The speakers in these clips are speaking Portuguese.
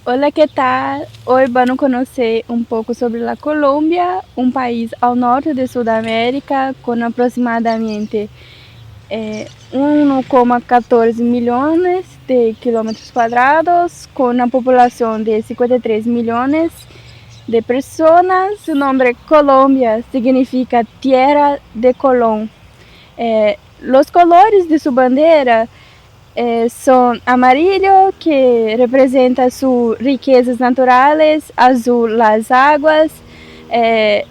Hola, ¿qué tal? Hoy van a conocer un poco sobre la Colombia, un país al norte de Sudamérica con aproximadamente 1,14 millones de kilómetros cuadrados, con una población de 53 millones de personas. Su nombre Colombia significa tierra de Colón. Los colores de su bandera son amarillo, que representa sus riquezas naturales, azul las aguas del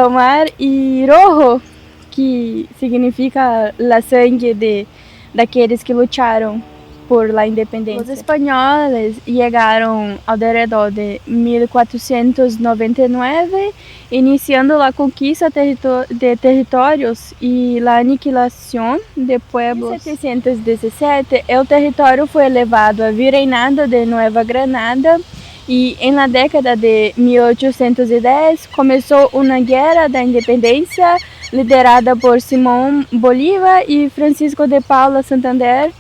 mar, y rojo, que significa la sangre de daqueles que lutaram por la independencia. Los españoles llegaron alrededor de 1499, iniciando la conquista de territorios y la aniquilación de pueblos. En 1717, el territorio fue elevado a virreinado de Nueva Granada, y en la década de 1810 comenzó una guerra de independencia liderada por Simón Bolívar y Francisco de Paula Santander,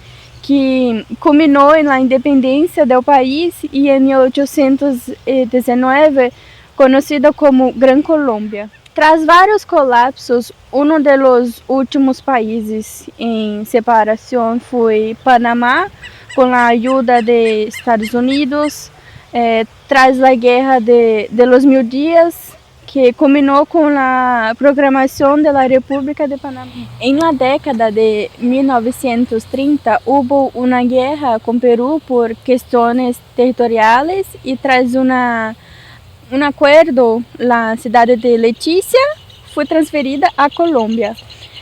que culminou na independência do país e em 1819, conhecida como Gran Colômbia. Tras vários colapsos, um dos últimos países em separação foi Panamá, com a ajuda de Estados Unidos, tras a Guerra de los Mil Dias, que culminou com a proclamação da República de Panamá. Em la década de 1930, houve uma guerra com Peru por questões territoriais, e tras um acordo, a cidade de Letícia foi transferida à Colômbia.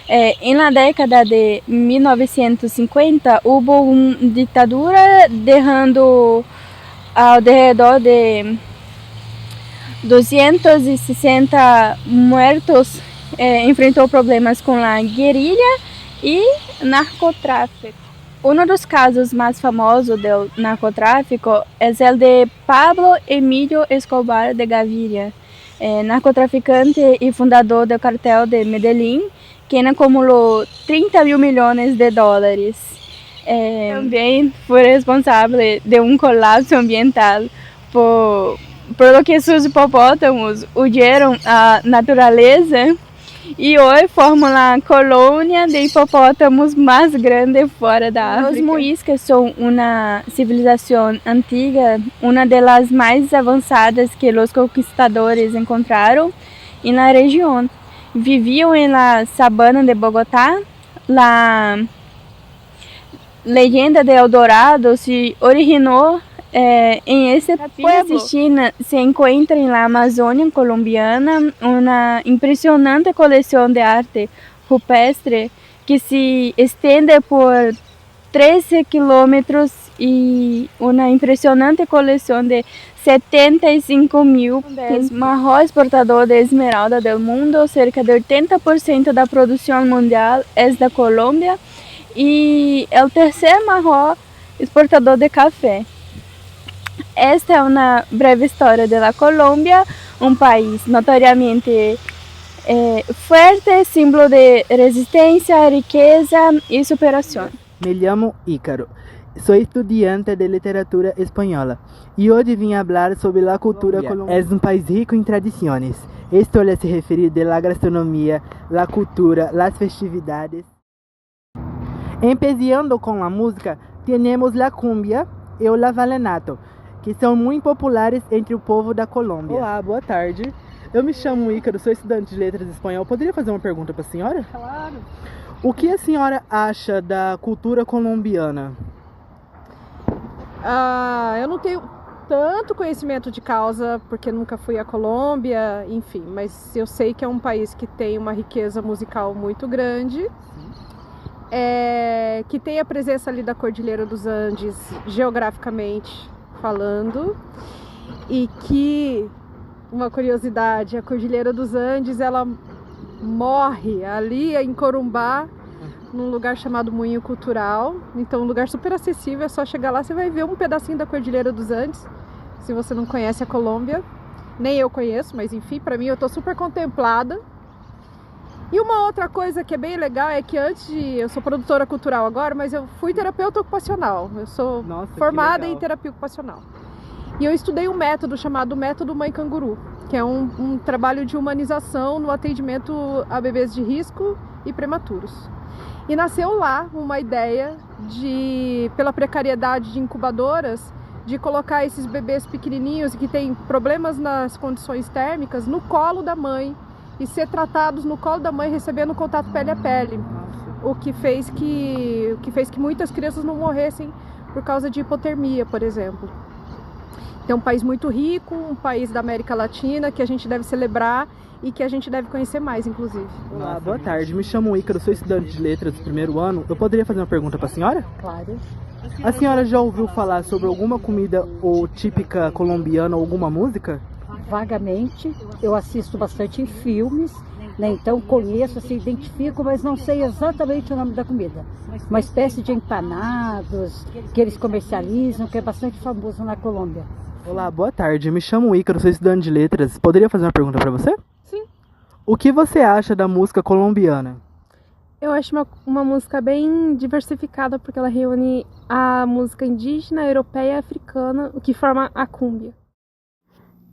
Em la década de 1950, houve uma ditadura, deixando ao redor de 260 muertos, enfrentou problemas com a guerrilha e narcotráfico. Um dos casos mais famosos do narcotráfico é o de Pablo Emilio Escobar de Gaviria, narcotraficante e fundador do cartel de Medellín, quem acumulou 30 mil milhões de dólares. Também foi responsável de um colapso ambiental por lo que sus hipopótamos huyeron a natureza, e hoje formam a colônia de hipopótamos mais grande fora da África. Os muiscas são uma civilização antiga, uma das mais avançadas que os conquistadores encontraram na região. Viviam na sabana de Bogotá. A leyenda de Eldorado se originou em esse pueblo. China se encontra na Amazônia colombiana uma impressionante coleção de arte rupestre que se estende por 13 quilômetros e uma impressionante coleção de 75 mil. O maior exportador de esmeralda do mundo, cerca de 80% da produção mundial é da Colômbia, e é o terceiro maior exportador de café. Esta é uma breve história da Colômbia, um país notoriamente fuerte, símbolo de resistência, riqueza e superação. Me llamo Ícaro, sou estudante de literatura espanhola e hoje vim falar sobre a cultura colombiana. É um país rico em tradições. Estou a se referir de la gastronomia, la cultura, las festividades. Empezando com a música, temos la cumbia e o la vallenato, que são muito populares entre o povo da Colômbia. Olá, boa tarde. Eu me chamo Ícaro, sou estudante de letras de espanhol. Poderia fazer uma pergunta para a senhora? Claro. O que a senhora acha da cultura colombiana? Eu não tenho tanto conhecimento de causa, porque nunca fui à Colômbia, enfim, mas eu sei que é um país que tem uma riqueza musical muito grande, que tem a presença ali da Cordilheira dos Andes, geograficamente falando, e que, uma curiosidade, a Cordilheira dos Andes, ela morre ali em Corumbá, num lugar chamado Moinho Cultural. Então, um lugar super acessível, é só chegar lá, você vai ver um pedacinho da Cordilheira dos Andes. Se você não conhece a Colômbia, nem eu conheço, mas enfim, para mim eu tô super contemplada. E uma outra coisa que é bem legal é que eu sou produtora cultural agora, mas eu fui terapeuta ocupacional. Eu sou formada em terapia ocupacional. E eu estudei um método chamado Método Mãe Canguru, que é um trabalho de humanização no atendimento a bebês de risco e prematuros. E nasceu lá uma ideia pela precariedade de incubadoras, de colocar esses bebês pequenininhos que têm problemas nas condições térmicas no colo da mãe e ser tratados no colo da mãe, recebendo contato pele a pele. O que fez que muitas crianças não morressem por causa de hipotermia, por exemplo. É um país muito rico, um país da América Latina que a gente deve celebrar e que a gente deve conhecer mais, inclusive. Olá, boa tarde. Me chamo Ícaro, sou estudante de letras do primeiro ano. Eu poderia fazer uma pergunta para a senhora? Claro. A senhora já ouviu falar sobre alguma comida ou típica colombiana ou alguma música? Vagamente, eu assisto bastante em filmes, né? Então conheço, assim, identifico, mas não sei exatamente o nome da comida. Uma espécie de empanados que eles comercializam, que é bastante famoso na Colômbia. Olá, boa tarde. Me chamo Ícaro, sou estudante de letras. Poderia fazer uma pergunta para você? Sim. O que você acha da música colombiana? Eu acho uma música bem diversificada, porque ela reúne a música indígena, europeia e africana, o que forma a cúmbia.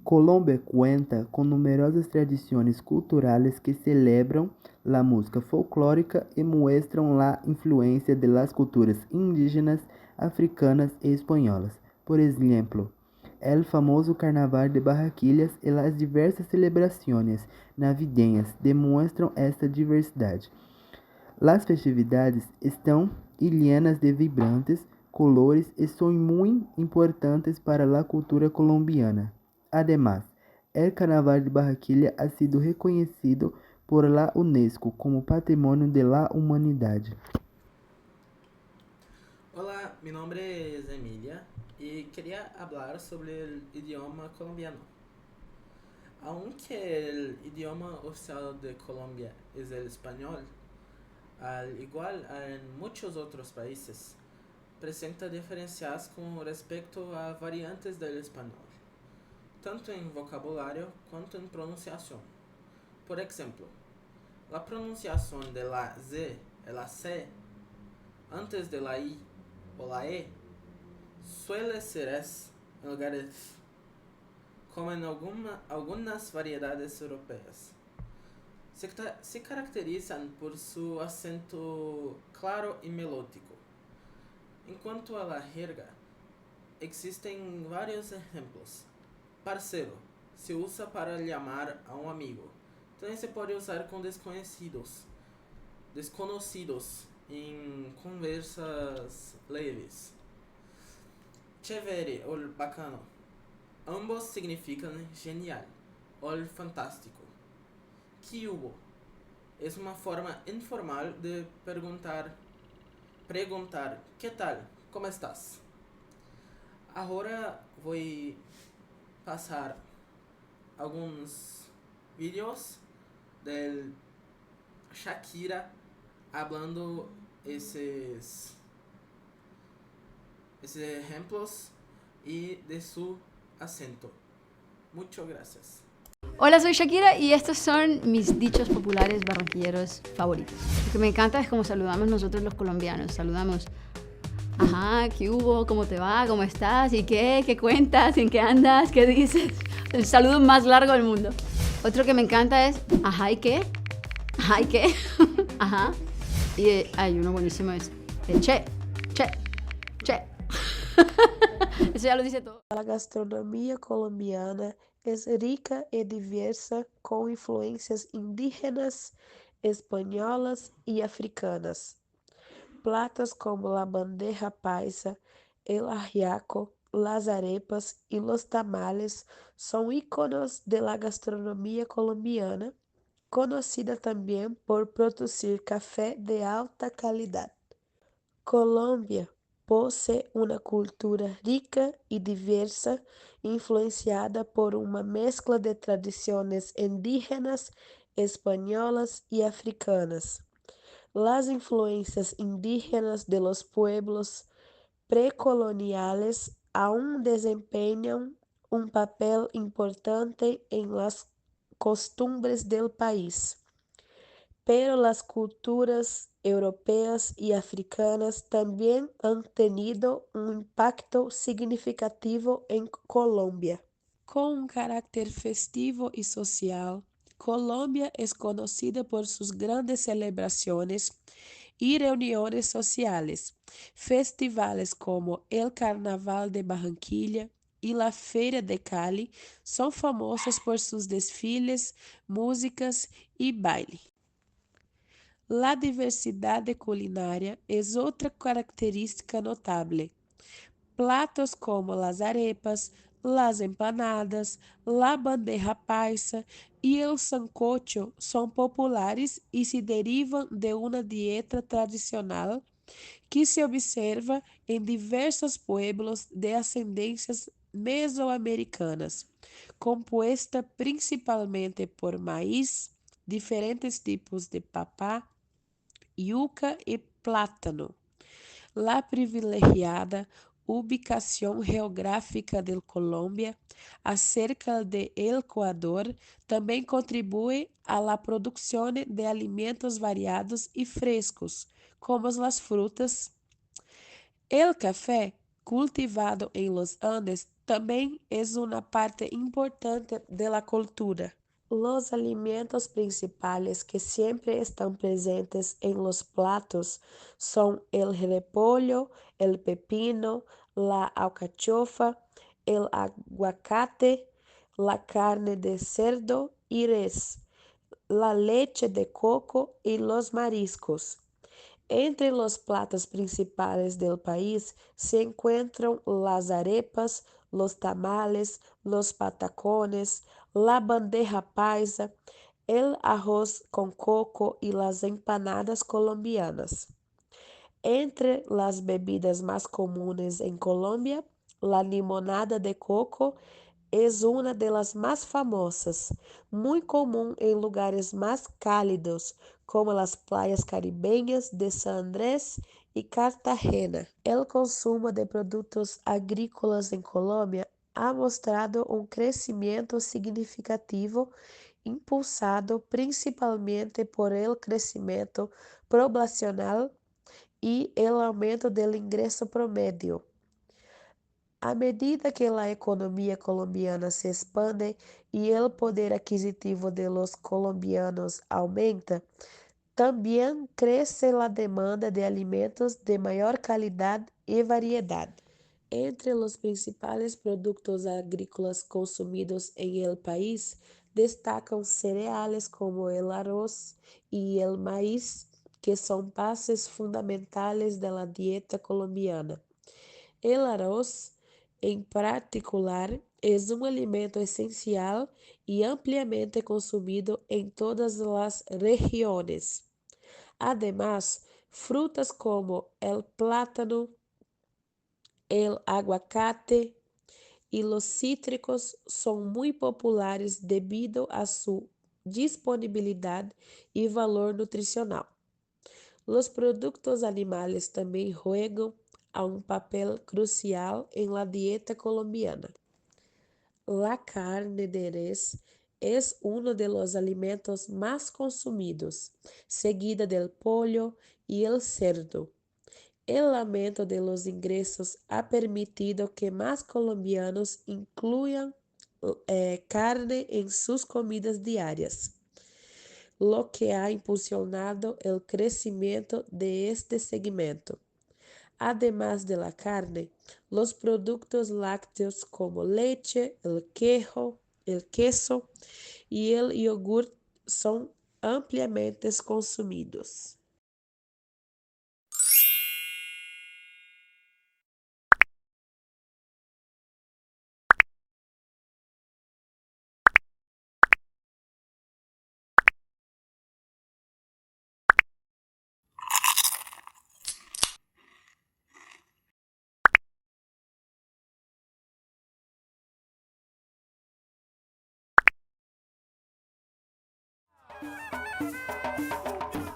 Colombia cuenta con numerosas tradiciones culturales que celebran la música folclórica y muestran la influencia de las culturas indígenas, africanas y españolas. Por ejemplo, el famoso Carnaval de Barranquillas y las diversas celebraciones navideñas demuestran esta diversidad. Las festividades están llenas de vibrantes colores y son muy importantes para la cultura colombiana. Además, el Carnaval de Barranquilla ha sido reconocido por la UNESCO como Patrimonio de la Humanidad. Hola, mi nombre es Emilia y quería hablar sobre el idioma colombiano. Aunque el idioma oficial de Colombia es el español, al igual en muchos otros países, presenta diferencias con respecto a variantes del español, tanto en vocabulario cuanto en pronunciación. Por ejemplo, la pronunciación de la Z y la C antes de la I o la E suele ser S en lugar de F, como en algunas variedades europeas. Se caracterizan por su acento claro y melódico. En cuanto a la jerga, existen varios ejemplos. Parcero se usa para llamar a un amigo. También se puede usar con desconocidos en conversas leves. Chévere o bacano. Ambos significan genial o fantástico. Que hubo es una forma informal de preguntar ¿qué tal? ¿Cómo estás? Ahora voy a pasar algunos vídeos de Shakira hablando esos ejemplos y de su acento. Muchas gracias. Hola, soy Shakira y estos son mis dichos populares barranquilleros favoritos. Lo que me encanta es cómo saludamos nosotros los colombianos. Saludamos, ajá, ¿qué hubo? ¿Cómo te va? ¿Cómo estás? ¿Y qué? ¿Qué cuentas? ¿En qué andas? ¿Qué dices? El saludo más largo del mundo. Otro que me encanta es, ajá, ¿y qué? Ajá, ¿y qué? Ajá. Y hay uno buenísimo, es el che. Eso ya lo dice todo. A gastronomia colombiana es rica y diversa con influencias indígenas, espanholas y africanas. Platos como la bandeja paisa, el ajiaco, las arepas y los tamales son íconos de la gastronomía colombiana, conocida también por producir café de alta calidad. Colombia posee una cultura rica y diversa, influenciada por una mezcla de tradiciones indígenas, españolas y africanas. Las influencias indígenas de los pueblos precoloniales aún desempeñan un papel importante en las costumbres del país. pero las culturas europeas y africanas también han tenido un impacto significativo en Colombia. Con un carácter festivo y social, Colombia es conocida por sus grandes celebraciones y reuniones sociales. Festivales como el Carnaval de Barranquilla y la Feria de Cali son famosos por sus desfiles, músicas y baile. La diversidad culinaria es otra característica notable. Platos como las arepas, las empanadas, la bandeja paisa y el sancocho son populares y se derivan de una dieta tradicional que se observa en diversos pueblos de ascendencias mesoamericanas, compuesta principalmente por maíz, diferentes tipos de papá, yuca y plátano. La privilegiada ubicación geográfica de Colombia acerca de Ecuador também contribui a la producción de alimentos variados y frescos, como las frutas. El café, cultivado en los Andes, también es una parte importante de la cultura. Los alimentos principales que siempre están presentes en los platos son el repollo, el pepino, la alcachofa, el aguacate, la carne de cerdo y res, la leche de coco y los mariscos. Entre los platos principales del país se encuentran las arepas, los tamales, los patacones, la bandeja paisa, el arroz con coco y las empanadas colombianas. Entre las bebidas más comunes en Colombia, la limonada de coco es una de las más famosas, muy común en lugares más cálidos, como las playas caribeñas de San Andrés y Cartagena. El consumo de productos agrícolas en Colombia ha mostrado un crecimiento significativo impulsado principalmente por el crecimiento poblacional y el aumento del ingreso promedio. A medida que a economia colombiana se expande e o poder aquisitivo de los colombianos aumenta, também cresce a demanda de alimentos de maior qualidade e variedade. Entre os principais produtos agrícolas consumidos em el país, destacam cereales como o arroz e o maíz, que são bases fundamentais da dieta colombiana. El arroz, em particular, é um alimento essencial e ampliamente consumido em todas as regiões. Además, frutas como el plátano, el aguacate y los cítricos son muy populares debido a su disponibilidad y valor nutricional. Los productos animales também juegan a un papel crucial en la dieta colombiana. La carne de res es uno de los alimentos más consumidos, seguida del pollo y el cerdo. El aumento de los ingresos ha permitido que más colombianos incluyan carne en sus comidas diarias, lo que ha impulsionado el crecimiento de este segmento. Además de la carne, los productos lácteos como leche, el queso y el yogur son ampliamente consumidos.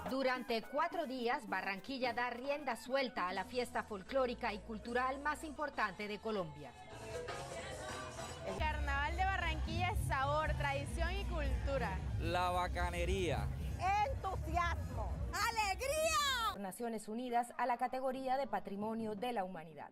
Durante 4 días, Barranquilla da rienda suelta a la fiesta folclórica y cultural más importante de Colombia. El Carnaval de Barranquilla es sabor, tradición y cultura. La bacanería. entusiasmo. ¡Alegría! Naciones Unidas a la categoría de Patrimonio de la Humanidad.